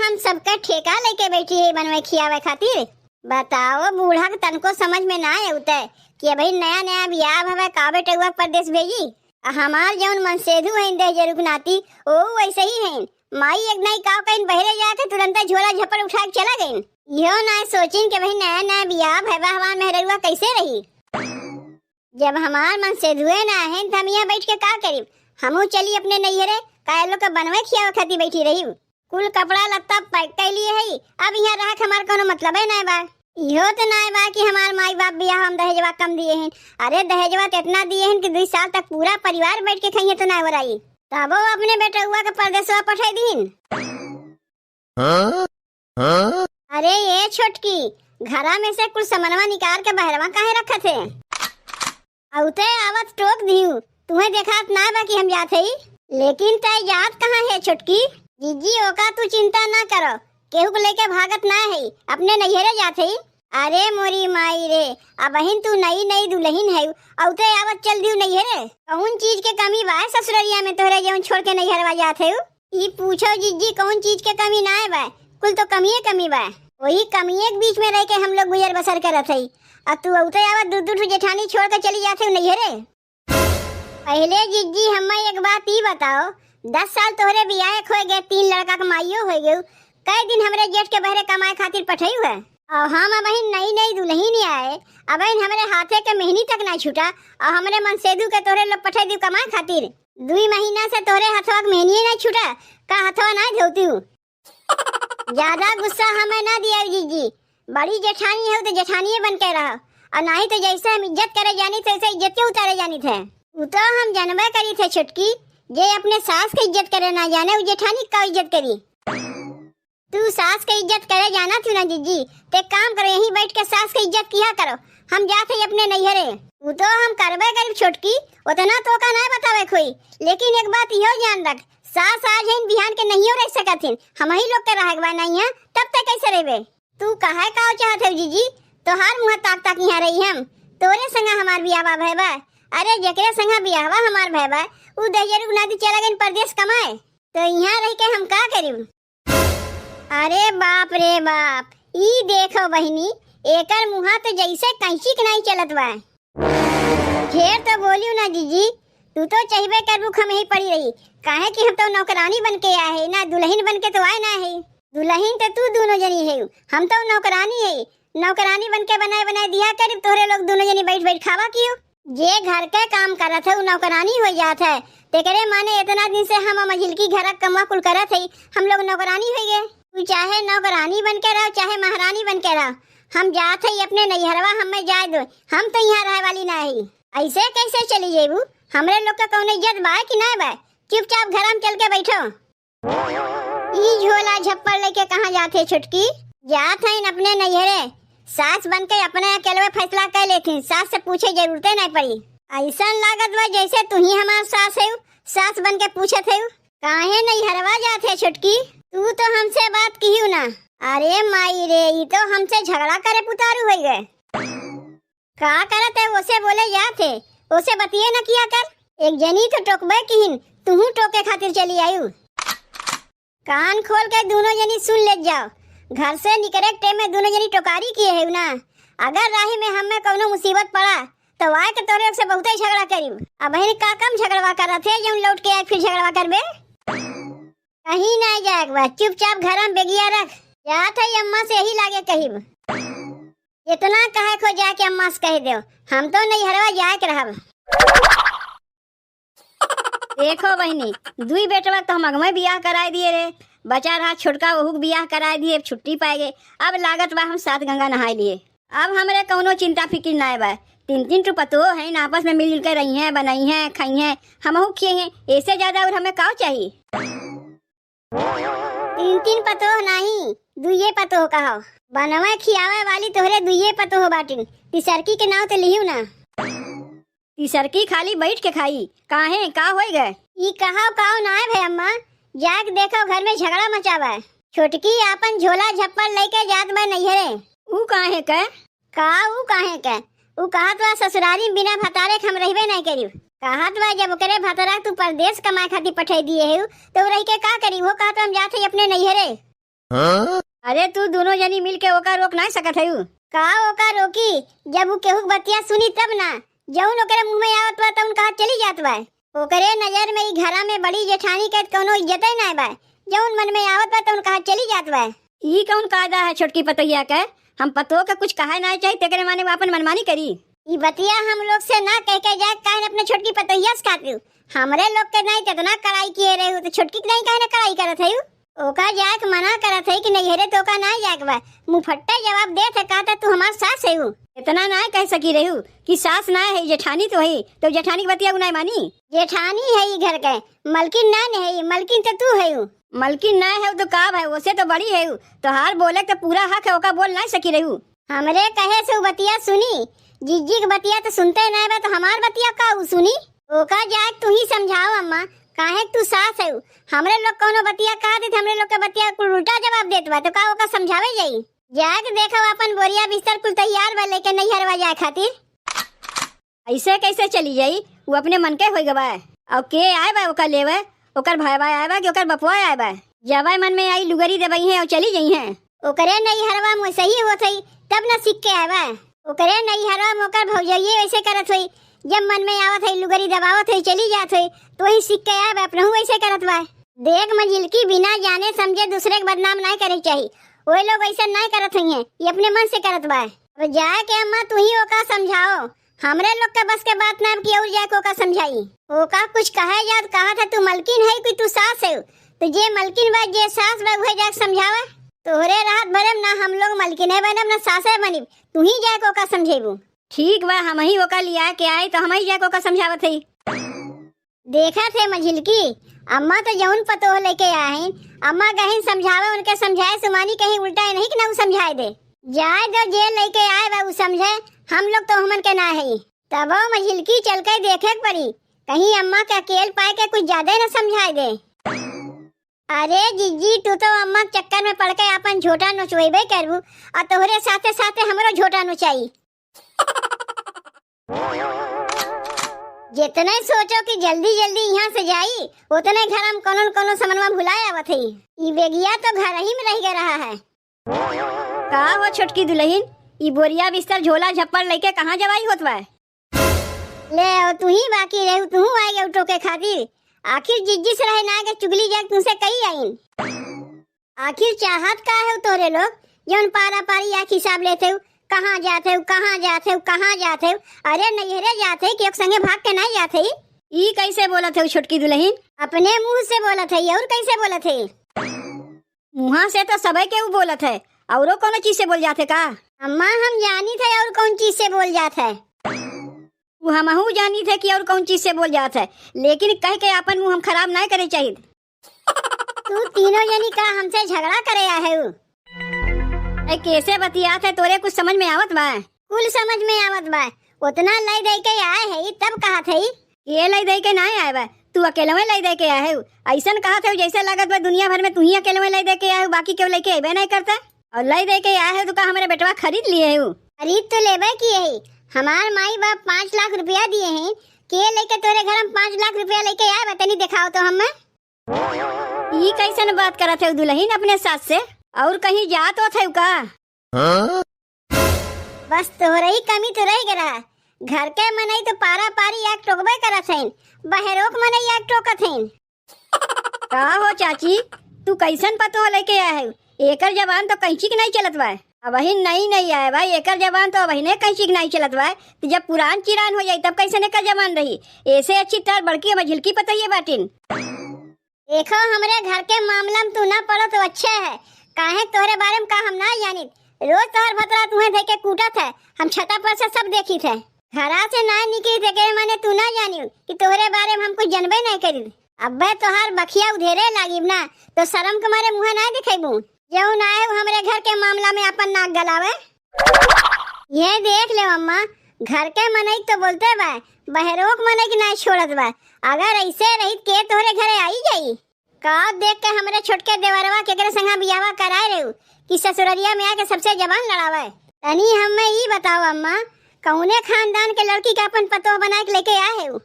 हम सबका ठेका लेके बैठी है बनवे खियावे खातिर। बताओ बूढ़ा के तनको समझ में ना आउते कि भाई नया नया बियाह भवे का बेटुआ परदेश भेजी। हमार जौन मनसेधु है दे जरुक नाती ओ वैसे ही है। माई एक नहीं काव कहीं बहरे जाके तुरंत झोला झपड़ उठा के चला गई। यो ना सोचिन के भाई नया नया बियाह भैबा हमार मेहरुआ कैसे रही। जब हमार मनसेधुए ना है तो हम यहाँ बैठ के का करीब। हमू चली अपने नैहरे का लोग के बनवे खियावे खातिर बैठी रही। कुल कपड़ा लत्ता पैक कर लिए है। अब यहाँ रह हमार कोनो मतलब है ना बा। इहो तो ना बा कि हमार माई बाप बियाह हम दहेजवा कम दिए हैं। अरे दहेजवा तो इतना दिए हैं कि 2 साल तक पूरा परिवार बैठ के खाइए तो ना वराई। तब वो अपने बेटा हुआ के परदेसवा पठाई दीन। अरे ये छोटकी घरा में से कुछ सामानवा निकाल के बहरवा काहे रखत है। औते आवत टोक दिहू तुम्हें देखात ना बा कि हम जात हई। लेकिन तय जात कहाँ है छोटकी। जीजी ओका तू चिंता ना करो केहू को लेके भागत ना है अपने नैहरे जात हई। अरे मोरी माई रे अब बहन तू नई नई दुल्हन है औते आवत चल दियो नैहरे। कौन चीज के कमी बा ससुररिया में तोहरे जवन छोड़ के नैहरवा जात है। ई पूछो जीजी कौन चीज के कमी ना है बा। कुल तो कमी बा। वही कमिए के बीच में रह के हम लोग गुजर बसर करत हई। अब तू औते आवत दूर जेठानी छोड़ के चली जाते नैहरे। पहले जीजी हमें एक बात ई बताओ 10 साल तोहरे बियाह खोए गए 3 लड़का के माइयो हो गए। कई दिन हमरे जेठ के बहरे कमाए खातिर पठाई है और हम अब नई नई दुल्हन आए। अब हमारे हाथे के मेहनी तक ना छूटा और हमारे मनसेधु के तोहरे लोग पठाई दी कमाए खातिर। 2 महीना से तोहरे हथवा के मेहनी ना छूटा का हथवा ना धोती हूँ। ज्यादा गुस्सा हमें ना दिया जीजी। बड़ी जेठानी है तो जेठानी बन के रहा और नहीं तो जैसे हम इज्जत करे जानी थे वैसे इज्जत उतारे जानी थे। वो तो हम जनबे करी थे छुटकी जे अपने सास की इज्जत करे ना जाने वो जेठानी का इज्जत करी। तू सास की इज्जत करे जाना थी ना जीजी ते काम करो यहीं बैठ के सास की इज्जत किया करो। हम जाते ही अपने नैहरे वो तो हम करबे करीब छोटकी उतना तो का ना बतावे कोई। लेकिन एक बात यो जान रख सास आज हैं बिहान के नहीं रह सकथिन हम ही लोग के रहबा नहीं है तब तक कैसे रहबे। तू काहे का चाहत है जीजी तोहार मुंह ताक ताक यहाँ रही हम तोरे संगा हमार बियाहवा भैबा। अरे जकरे संगा बियाहवा हमार भैबा उ दहेजरू नाती चला गइन परदेश कमाए तो यहाँ रह के हम का करीब। अरे बाप रे बाप ई देखो बहनी एकर मुहा तो जैसे कैंची के नहीं चलत बा। ढेर तो बोलियो ना जीजी तू तो चाहिए कर रुख में ही पड़ी रही काहे कि हम तो नौकरानी बन के आए है ना दुल्हन बन के तो आए ना है। दुल्हन तो तू दोनों जनी है हम तो नौकरानी है। नौकरानी बन के बनाए दिया कर तोहरे लोग दोनों जनी बैठ बैठ खावा कियो। जे घर के काम करत है नौकरानी हो जात है तेकरे माने इतना दिन से हम मझिलकी घर कमा कुल करत है हम लोग नौकरानी हो गए। तू चाहे नौकरानी बन के रहो चाहे महारानी बन के रहो हम जात है अपने नैहरवा हमें जाए दो। हम तो यहाँ रहे वाली ना है। ऐसे कैसे चली जेबू हमरे लोग का कौन इज्जत बा कि ना बा। चुपचाप घर में चल के बैठो। ई झोला झप्पड़ लेके कहाँ जाते छुटकी जात है अपने नैहरे सास बन के अपने अकेले फैसला कर लेती सास से पूछे जरूरत नहीं पड़ी। ऐसा लागत बा जैसे तू ही हमार सास है सास बन के पूछे थे काहे नैहरवा जाते छुटकी। तू तो हमसे बात की ना। अरे माई रे ये तो हमसे झगड़ा करे पुतारू हो गए। का करत है उसे बोले जाते उसे बतिए न किया कर। एक जनी तो टोकबे की तू टोके खातिर चली आयु। कान खोल के दोनों जनी सुन ले जाओ घर से निकले टाइम में दोनों जनी टोकारी किए है ना। अगर राही में हमें कोनो मुसीबत पड़ा तो वाय के तोरे से बहुत ही झगड़ा करी। अब बहन का कम झगड़वा करत है जब लौट के आए फिर झगड़वा करबे कहीं ना जाएगा। चुपचाप घर में बेगिया रख जात है अम्मा से यही लागे कहीं इतना कहे खो जाके अम्मा से कह दो हम तो नहीं हरवा जाए के रहब। देखो बहनी 2 बेटवा तो हम अगमे बियाह कराए दिए रे बचा रहा छोटका वहू बियाह कराए दिए छुट्टी पाए गए। अब लागत बा हम 7 गंगा नहाए लिए। अब हमरे कौनो चिंता फिक्र ना बा। 3 तो पतो है आपस में मिलजुल के रही हैं बनाई हैं खाई हैं हमहू किए हैं। ऐसे ज्यादा और हमें का चाहिए। 3 पतो नहीं 2 पतो कहो बनवा खियावे वाली तोहरे 2 पतो हो बाटिन। तिसरकी के नाव तो लिहियो ना। तिसरकी खाली बैठ के खाई काहे का होई गए। ई कहाव काव ना है भाई अम्मा जाके देखो घर में झगड़ा मचावा। छोटकी आपन झोला झप्पड़ लेके जात बा नैहरे। ऊ काहे के ऊ काहे के ऊ कहत बा ससुरारी बिना भतारे हम रहबे नहीं करी। कहत बा जब करे भतरा तू परदेश कमाए खातिर पठाई दिए है तो रह के का करी। वो कहत हम जाते अपने नैहरे। अरे तू दोनों जनी मिल के ओका रोक नहीं सकत है का ओका रोकी जब वो केहू बतिया सुनी तब ना जौन ओकरे मुंह में आवत बा तौन कहा चली जात बा ओकरे नजर में ई घरा में बड़ी जेठानी के कोनो इज्जत ही नहीं बा जौन मन में आवत बा तौन कहा चली जात बा ई कौन कायदा है छोटकी पतोहिया के हम पतो के कुछ कहा नहीं चाहिए तेरे माने वो अपन मनमानी करी ई बतिया हम लोग से ना कह के जाए काहे अपने छोटकी पतोहिया से खाती हमरे लोग के नहीं कितना कड़ाई किए रहे हो तो छोटकी नहीं काहे ना कड़ाई करत है ओका जाके मना करत है कि नहीं हेरे तो का नहीं जाके बा मुंह फट्टा जवाब दे थे कहता तू हमार सास है इतना ना कह सकी रही कि सास ना है जेठानी तो है तो जेठानी की बतिया नहीं मानी जेठानी है ई घर के मलकिन ना है मलकिन तो तू है मलकिन ना है तो का है उसे तो बड़ी है तो हार बोले तो पूरा हक है ओका बोल नहीं सकी रही हमरे कहे से बतिया सुनी जिज्जी की बतिया तो सुनते नहीं बा तो हमार बतिया का सुनी ओका जाके तू ही समझाओ अम्मा काहे तू सास है हमरे लोग कोनो बतिया कहा दे हमरे लोग के बतिया कुल उल्टा जवाब देत बा तो का ओका समझावे जाई जाके देखो अपन बोरिया बिस्तर कुल तैयार बा लेके नहीं हरवा जाए खातिर ऐसे कैसे चली जाई वो अपने मन के होई गवा और के आए बा ओका लेवे ओकर भाई भाई आए बा कि ओकर बपुआ आए बा जवाई मन में आई लुगरी देबई है और चली गई है ओकरे नहीं हरवा में सही होत है तब ना सीख के आए बा ओकरे नहीं हरवा में ओकर भौजाई ऐसे करत होई जब मन में आवत है लुगरी दबावत है चली जात है तो वही सीख के आए बा अपना ऐसे करत बा देख मजिलकी बिना जाने समझे दूसरे के बदनाम नहीं करे चाहिए वो लोग ऐसा नहीं करत है ये अपने मन से करत बा अब जाए के अम्मा तू ही ओका समझाओ हमरे लोग के बस के बात ना की और जाके ओका समझाई ओका कुछ कहे जात कहा था तू मलकिन है कि तू सास है तो जे मलकिन बा जे सास बा वही जाके समझावा तोहरे राहत भरम ना हम लोग मलकिन है बनम ना सास है बनी तू ही जाके ओका समझेबू ठीक बा हम ही ओका लिया के आए तो हम ही जाके ओका समझावत है देखा थे मझिलकी अम्मा तो जौन पतो लेके आए अम्मा कहीं समझावे उनके समझाए सुमानी कहीं उल्टा नहीं कि ना समझाए दे जाए जो जे लेके आए बा समझे हम लोग तो हमन के ना है तब मझिलकी चल के देखे पड़ी कहीं अम्मा के अकेल पाए के कुछ ज्यादा न समझाए दे अरे जिज्जी तू तो अम्मा के चक्कर में पड़ के अपन झोटा नोचवेबे करबू और तोहरे साथे साथे हमरो झोटा नोचाई जितने सोचो कि जल्दी जल्दी यहाँ से जाई उतने घर हम कोनो कोनो समनवा भुलाए आवत है ई बेगिया तो घर ही में रह रहा है का वो छोटकी दुल्हन ई बोरिया बिस्तर झोला झप्पड़ लेके कहाँ जवाई होत बा ले तू ही बाकी रहे तू आए गए टोके खातिर आखिर जिज्जी से रहे ना के चुगली जाके तुमसे कही आईन आखिर चाहत का है तोरे लोग जौन पारा पारी या हिसाब लेते हो कहाँ जाते हो कहाँ जाते हो कहाँ जाते हो अरे नैहरे जाते कि एक संगे भाग के नहीं जाते ई कैसे बोलत है छोटकी दुल्हन अपने मुंह से बोलत है और कैसे बोलत है मुँह से तो सबे के बोलत है औरो कौन चीज से बोल जाते का अम्मा हम जानी थे और कौन चीज से बोल जाते है वो हमहू जानी थे कि और कौन चीज से बोल जाते है लेकिन कह के अपन मुँह हम खराब नहीं करे चाहिए तू तीनों जनी का हमसे झगड़ा करे है कैसे बतियात है तोरे कुछ समझ में आवत बा कुल समझ में आवत बा उतना लई दे के आए है तब कहा थे ये लई दे के नहीं आए बा तू अकेले में लई दे के आए है ऐसा कहा थे जैसे लागत बा दुनिया भर में तू ही अकेले में लई दे के आए बाकी क्यों लेके अबे नहीं करता और लई दे के आए है तो का हमारे बेटवा खरीद लिए है खरीद तो लेबे किए है हमार माई बाप 5 लाख रुपया दिए हैं के लेके तोरे घर में 5 लाख रुपया लेके आए बता नहीं दिखाओ तो हम ये कैसे बात करत है दुल्हन अपने साथ से और कहीं जा तो थे का बस तोरे ही कमी तो रह गया घर के मनई तो पारा पारी एक टोकबे करत हैं बहरोक मनई एक टोकत हैं का हो चाची तू कैसन पतो लेके आया है एकर जबान तो कैंची के नहीं चलत बा अब ही नहीं आए भाई एकर जबान तो अब ही कैंची के नहीं चलत बा तो जब पुरान चिरान हो जाई तब कैसे एकर जबान रही ऐसे अच्छी तरह बड़की मझिलकी पतइए बाटिन देखो हमरे घर के मामला में तू ना पड़ो तो अच्छा है काहे तोरे बारे में का हम ना जानी रोज तोहर भतरा तुम्हें देख के कूटत है हम छता पर से सब देखी थे घरा से ना निकली थे के माने तू ना जानी कि तोहरे बारे में हम कुछ जानबे नहीं करी अब्बे तोहार बखिया उधेरे लागी ना तो शर्म के मारे मुंह ना दिखेबू जऊ ना आए हमरे घर के मामला में अपन नाक गलावे ये देख ले अम्मा घर के मनई तो बोलते बा बहरोक मनई के ना छोड़त बा अगर ऐसे रही के तोहरे घरे आई जाई का देख के हमरे छोटके देवरवा केकरे संगा बियावा कराए रहू कि ससुररिया में आके सबसे जबान लड़ावे तनी हमें ई बताओ अम्मा कौने खानदान के लड़की का अपन पतो बना के लेके आए हो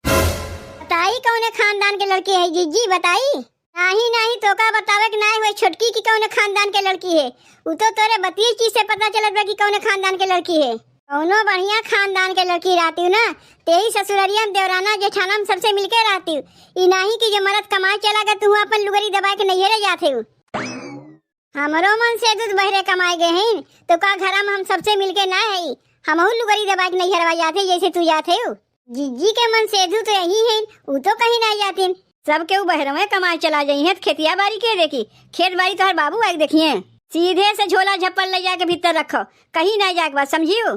बताई कौने खानदान के लड़की है जिज्जी बताई नहीं नहीं तो का बतावे के नहीं हुए छोटकी की कौन खानदान के लड़की है। उ तो तोरे बतीस चीज से पता चलत बा कि कौन खानदान के लड़की है। कौनो बढ़िया खानदान के लड़की रहती ना तेही ससुररिया में देवराना जेठाना में सबसे मिलके रहती। ई नहीं कि जो मरद कमाए चला गया तू अपन लुगरी दबा के नैहरे जाते हो। हमरो मन से दूध बहरे कमाए गए हैं तो का घरा में हम सबसे मिलके ना है हमहू लुगरी दबा के नैहरवा जाते जैसे तू जाते हो। जीजी के मन से दूध तो यही है उ तो कहीं नहीं जाते। सब के बहरवे कमाए चला जाई है खेतिया बाड़ी के देखी खेत बाड़ी तो हर बाबू आके देखिए सीधे से झोला झप्पल ले जाके भीतर रखो कहीं नहीं जाके बात समझियो।